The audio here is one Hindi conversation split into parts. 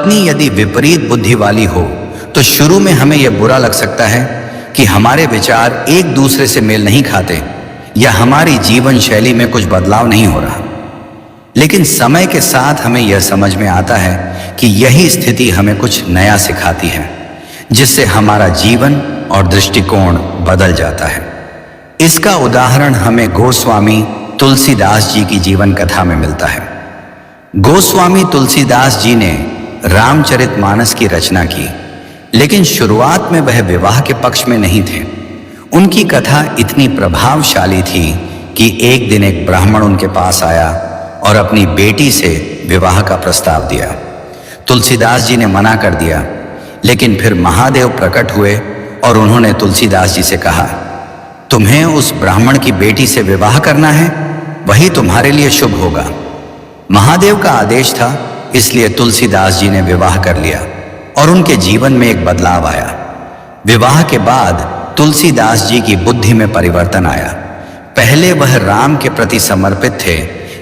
पत्नी यदि विपरीत बुद्धि वाली हो तो शुरू में हमें यह बुरा लग सकता है कि हमारे विचार एक दूसरे से मेल नहीं खाते या हमारी जीवन शैली में कुछ बदलाव नहीं हो रहा। लेकिन समय के साथ हमें यह समझ में आता है कि यही स्थिति हमें कुछ नया सिखाती है, जिससे हमारा जीवन और दृष्टिकोण बदल जाता है। इसका उदाहरण हमें गोस्वामी तुलसीदास जी की जीवन कथा में मिलता है। गोस्वामी तुलसीदास जी ने रामचरितमानस की रचना की, लेकिन शुरुआत में वह विवाह के पक्ष में नहीं थे। उनकी कथा इतनी प्रभावशाली थी कि एक दिन एक ब्राह्मण उनके पास आया और अपनी बेटी से विवाह का प्रस्ताव दिया। तुलसीदास जी ने मना कर दिया, लेकिन फिर महादेव प्रकट हुए और उन्होंने तुलसीदास जी से कहा, तुम्हें उस ब्राह्मण की बेटी से विवाह करना है, वही तुम्हारे लिए शुभ होगा। महादेव का आदेश था, इसलिए तुलसीदास जी ने विवाह कर लिया और उनके जीवन में एक बदलाव आया। विवाह के बाद तुलसीदास जी की बुद्धि में परिवर्तन आया। पहले वह राम के प्रति समर्पित थे,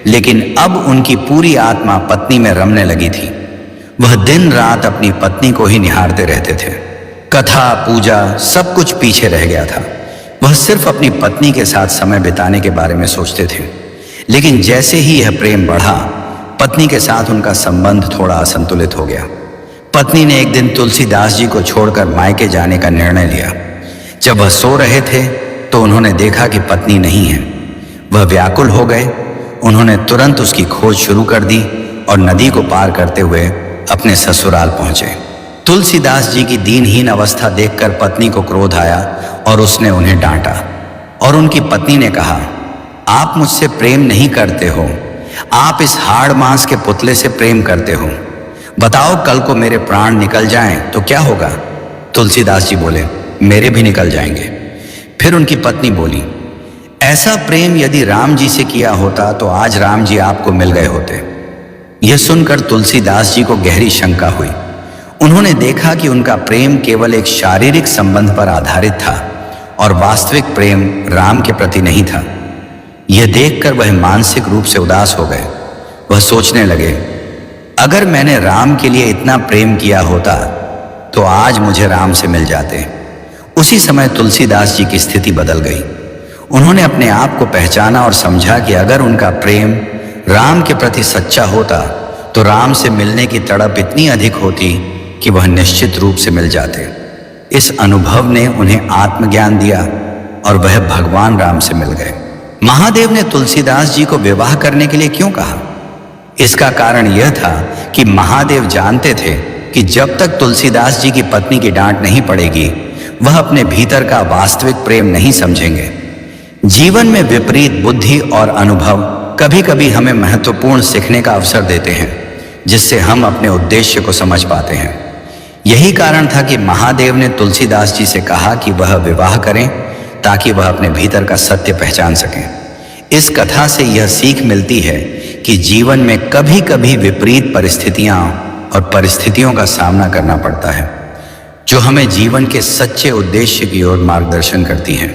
लेकिन अब उनकी पूरी आत्मा पत्नी में रमने लगी थी। वह दिन रात अपनी पत्नी को ही निहारते रहते थे। कथा, पूजा, सब कुछ पीछे रह गया था। वह सिर्फ अपनी पत्नी के साथ समय बिताने के बारे में सोचते थे। लेकिन जैसे ही यह प्रेम बढ़ा, पत्नी के साथ उनका संबंध थोड़ा असंतुलित हो गया। पत्नी ने एक दिन तुलसीदास जी को छोड़कर मायके जाने का निर्णय लिया। जब वह सो रहे थे तो उन्होंने देखा कि पत्नी नहीं है। वह व्याकुल हो गए। उन्होंने तुरंत उसकी खोज शुरू कर दी और नदी को पार करते हुए अपने ससुराल पहुंचे। तुलसीदास जी की दीनहीन अवस्था देखकर पत्नी को क्रोध आया और उसने उन्हें डांटा और उनकी पत्नी ने कहा, आप मुझसे प्रेम नहीं करते हो, आप इस हाड़ मांस के पुतले से प्रेम करते हो। बताओ, कल को मेरे प्राण निकल जाएं तो क्या होगा? तुलसीदास जी बोले, मेरे भी निकल जाएंगे। फिर उनकी पत्नी बोली, ऐसा प्रेम यदि राम जी से किया होता तो आज राम जी आपको मिल गए होते। यह सुनकर तुलसीदास जी को गहरी शंका हुई। उन्होंने देखा कि उनका प्रेम केवल एक शारीरिक संबंध पर आधारित था और वास्तविक प्रेम राम के प्रति नहीं था। यह देखकर वह मानसिक रूप से उदास हो गए। वह सोचने लगे, अगर मैंने राम के लिए इतना प्रेम किया होता तो आज मुझे राम से मिल जाते। उसी समय तुलसीदास जी की स्थिति बदल गई। उन्होंने अपने आप को पहचाना और समझा कि अगर उनका प्रेम राम के प्रति सच्चा होता तो राम से मिलने की तड़प इतनी अधिक होती कि वह निश्चित रूप से मिल जाते। इस अनुभव ने उन्हें आत्मज्ञान दिया और वह भगवान राम से मिल गए। महादेव ने तुलसीदास जी को विवाह करने के लिए क्यों कहा? इसका कारण यह था कि महादेव जानते थे कि जब तक तुलसीदास जी की पत्नी की डांट नहीं पड़ेगी, वह अपने भीतर का वास्तविक प्रेम नहीं समझेंगे। जीवन में विपरीत बुद्धि और अनुभव कभी कभी हमें महत्वपूर्ण सीखने का अवसर देते हैं, जिससे हम अपने उद्देश्य को समझ पाते हैं। यही कारण था कि महादेव ने तुलसीदास जी से कहा कि वह विवाह करें ताकि वह अपने भीतर का सत्य पहचान सकें। इस कथा से यह सीख मिलती है कि जीवन में कभी कभी विपरीत परिस्थितियां और परिस्थितियों का सामना करना पड़ता है, जो हमें जीवन के सच्चे उद्देश्य की ओर मार्गदर्शन करती हैं।